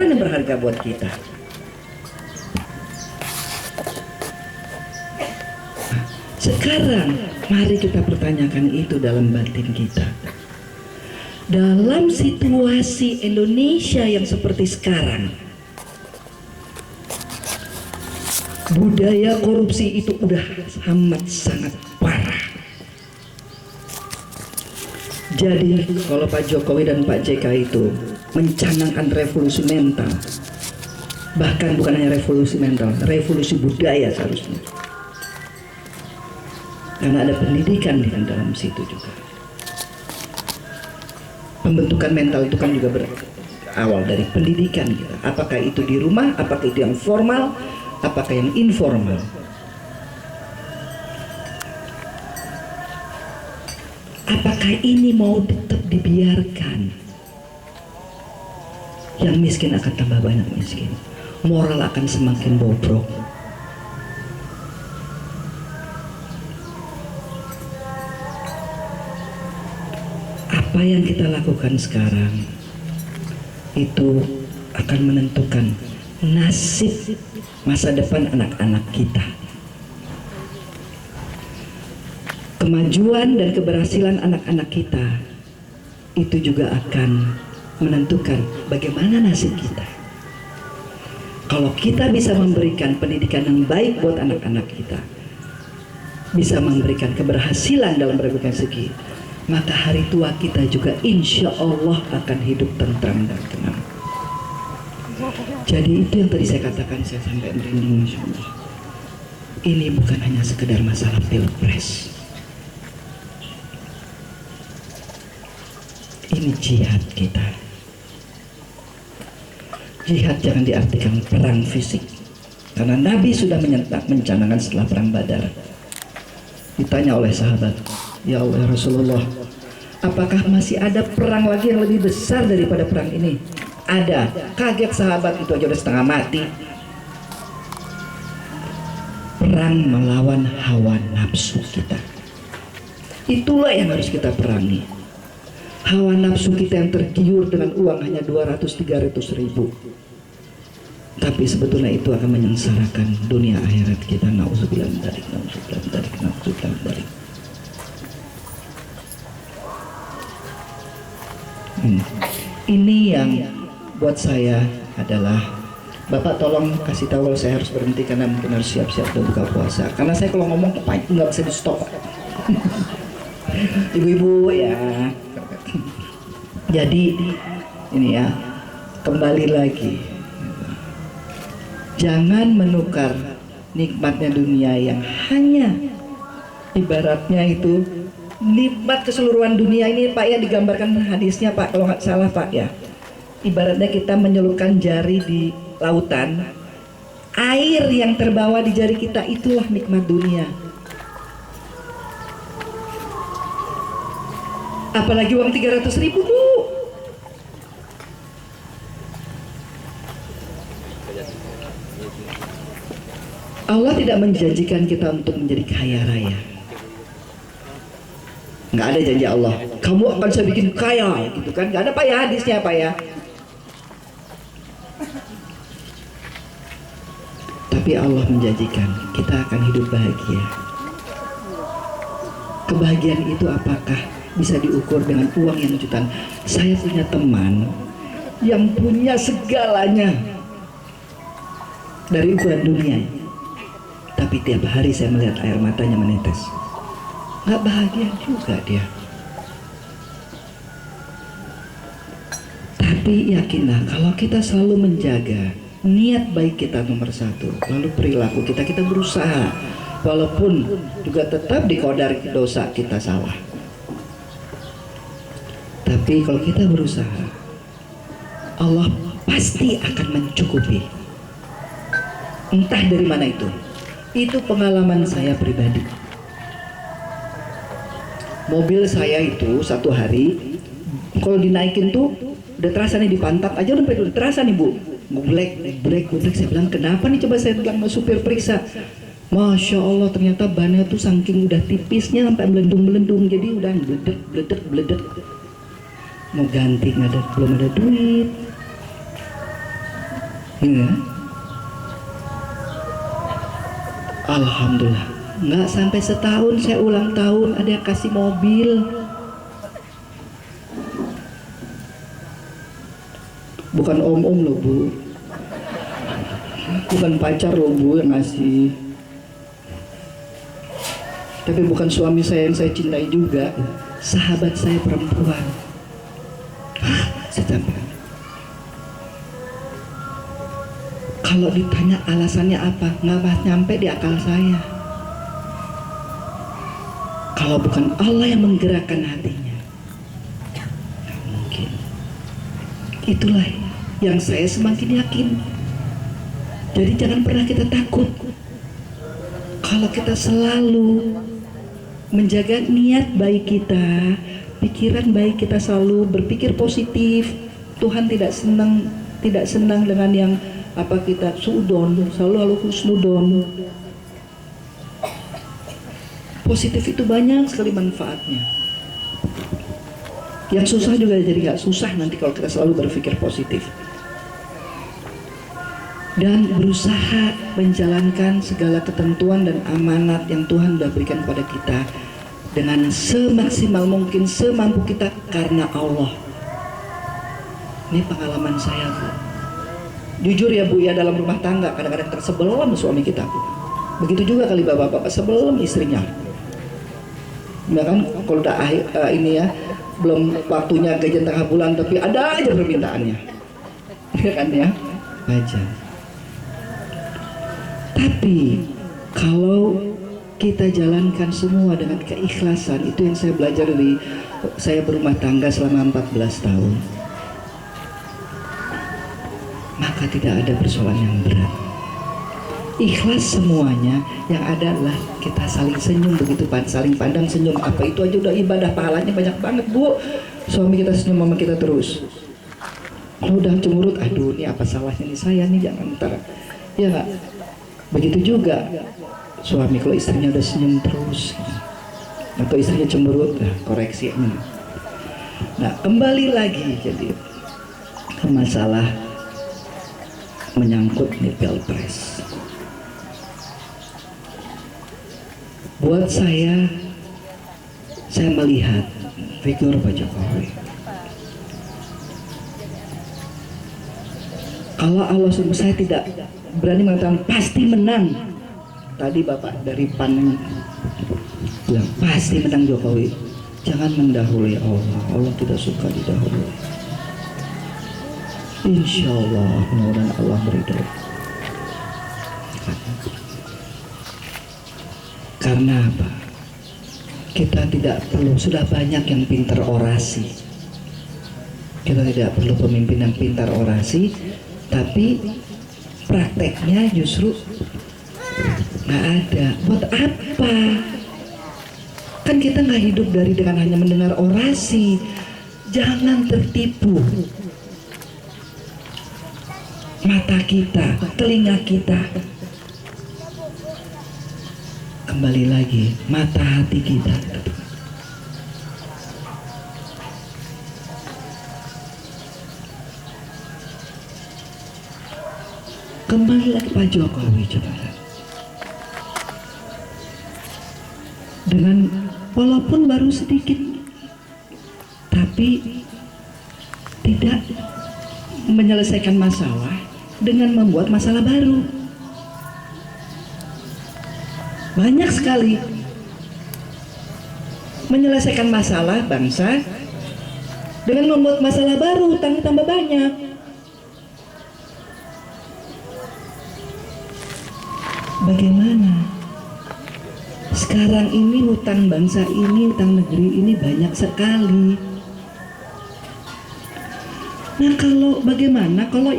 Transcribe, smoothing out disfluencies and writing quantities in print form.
yang berharga buat kita. Sekarang mari kita pertanyakan itu dalam batin kita. Dalam situasi Indonesia yang seperti sekarang, budaya korupsi itu udah amat sangat parah. Jadi kalau Pak Jokowi dan Pak JK itu mencanangkan revolusi mental, bahkan bukan hanya revolusi mental, revolusi budaya seharusnya. Karena ada pendidikan di dalam situ juga. Pembentukan mental itu kan juga berawal dari pendidikan kita. Apakah itu di rumah, apakah itu yang formal, apakah yang informal. Apakah ini mau tetap dibiarkan? Yang miskin akan tambah banyak miskin, moral akan semakin bobrok. Apa yang kita lakukan sekarang itu akan menentukan nasib masa depan anak-anak kita. Kemajuan dan keberhasilan anak-anak kita itu juga akan menentukan bagaimana nasib kita. Kalau kita bisa memberikan pendidikan yang baik buat anak-anak kita, bisa memberikan keberhasilan dalam berbagai segi, maka hari tua kita juga insya Allah akan hidup tentram dan tenang. Jadi itu yang tadi saya katakan, saya sampai merinding, insya Allah. Ini bukan hanya sekedar masalah pilpres. Ini jihad kita. Jihad jangan diartikan perang fisik, karena Nabi sudah mencanangkan setelah perang Badar. Ditanya oleh sahabat, ya Allah Rasulullah, apakah masih ada perang lagi yang lebih besar daripada perang ini? Ada. Kaget sahabat, itu aja udah setengah mati. Perang melawan hawa nafsu kita. Itulah yang harus kita perangi. Hawa nafsu kita yang tergiur dengan uang hanya 200-300 ribu, tapi sebetulnya itu akan menyengsarakan dunia akhirat kita. Nauzubillah min dzalik, nauzubillah min dzalik, nauzubillah min dzalik. Ini yang buat saya adalah, Bapak tolong kasih tahu kalau saya harus berhenti karena mungkin harus siap-siap untuk buka puasa. Karena saya kalau ngomong nggak bisa di stop. Ibu-ibu ya. Jadi ini ya, kembali lagi, jangan menukar nikmatnya dunia yang hanya ibaratnya itu nikmat keseluruhan dunia ini, Pak ya, digambarkan hadisnya Pak kalau nggak salah Pak ya, ibaratnya kita menyelupkan jari di lautan, air yang terbawa di jari kita itulah nikmat dunia. Apalagi uang 300 ribu Bu. Allah tidak menjanjikan kita untuk menjadi kaya raya. Nggak ada janji Allah, kamu akan saya bikin kaya gitu kan. Nggak ada Pak ya hadisnya Pak ya. Tapi Allah menjanjikan kita akan hidup bahagia. Kebahagiaan itu apakah bisa diukur dengan uang yang jutaan? Saya punya teman yang punya segalanya dari ukuran dunia, tapi tiap hari saya melihat air matanya menetes. Nggak bahagia juga dia. Tapi yakinlah, kalau kita selalu menjaga niat baik kita nomor satu, lalu perilaku kita berusaha, walaupun juga tetap dikodar dosa kita salah, tapi kalau kita berusaha, Allah pasti akan mencukupi. Entah dari mana itu pengalaman saya pribadi. Mobil saya itu satu hari kalau dinaikin tuh udah terasa nih, di pantat aja udah terasa nih Bu. Black, saya bilang kenapa nih, coba saya bilang sama supir periksa. Masya Allah, ternyata bannya tuh saking udah tipisnya sampai melendung, jadi udah bledek. Mau ganti belum ada duit. Ya. Alhamdulillah, nggak sampai setahun saya ulang tahun ada yang kasih mobil. Bukan om-om loh Bu, bukan pacar loh Bu yang ngasih, tapi bukan suami saya yang saya cintai juga, sahabat saya perempuan. Saya sampai, kalau ditanya alasannya apa, nggak nyampe di akal saya. Kalau bukan Allah yang menggerakkan hatinya, nggak mungkin. Itulah yang saya semakin yakin. Jadi jangan pernah kita takut. Kalau kita selalu menjaga niat baik kita, pikiran baik kita, selalu berpikir positif, Tuhan tidak senang dengan yang apa kita suudon, selalu husnudon. Positif itu banyak sekali manfaatnya. Yang susah juga jadi gak susah nanti kalau kita selalu berpikir positif dan berusaha menjalankan segala ketentuan dan amanat yang Tuhan sudah berikan kepada kita dengan semaksimal mungkin, semampu kita, karena Allah. Ini pengalaman saya Bu, jujur ya Bu ya, dalam rumah tangga kadang-kadang tersebelum suami kita Bu. Begitu juga kali bapak-bapak sebelum istrinya. Ya kan, kalau udah ini ya, belum waktunya gajian tengah bulan tapi ada aja permintaannya, ya kan ya, wajar. Tapi kalau kita jalankan semua dengan keikhlasan, itu yang saya belajar dari saya berumah tangga selama 14 tahun, maka tidak ada persoalan yang berat. Ikhlas semuanya, yang ada adalah kita saling senyum begitu, saling pandang senyum, apa itu aja udah ibadah, pahalanya banyak banget Bu. Suami kita senyum sama kita terus. Kalau udah cemberut, aduh ini apa salahnya nih saya nih, jangan ntar, ya nggak? Begitu juga suami kalau istrinya udah senyum terus, atau istrinya cemberut, nah koreksi ini. Nah kembali lagi jadi ke masalah menyangkut nih pilpres. Buat saya melihat figur Pak Jokowi, kalau Allah SWT, saya tidak berani mengatakan pasti menang. Tadi Bapak dari PAN bilang pasti menang Jokowi. Jangan mendahului Allah. Allah tidak suka didahului. Insya Allah mudah-mudahan Allah meridhai. Karena apa? Kita tidak perlu, sudah banyak yang pintar orasi. Kita tidak perlu pemimpin yang pintar orasi, tapi prakteknya justru nggak ada. Buat apa? Kan kita nggak hidup dari dengan hanya mendengar orasi. Jangan tertipu. Mata kita, telinga kita, kembali lagi mata hati kita. Kembali lagi Pak Jokowi, coba. Dengan walaupun baru sedikit, tapi tidak menyelesaikan masalah dengan membuat masalah baru. Banyak sekali menyelesaikan masalah bangsa dengan membuat masalah baru, hutangnya tambah banyak. Bagaimana? Sekarang ini hutang bangsa ini, hutang negeri ini banyak sekali. Nah kalau bagaimana kalau yang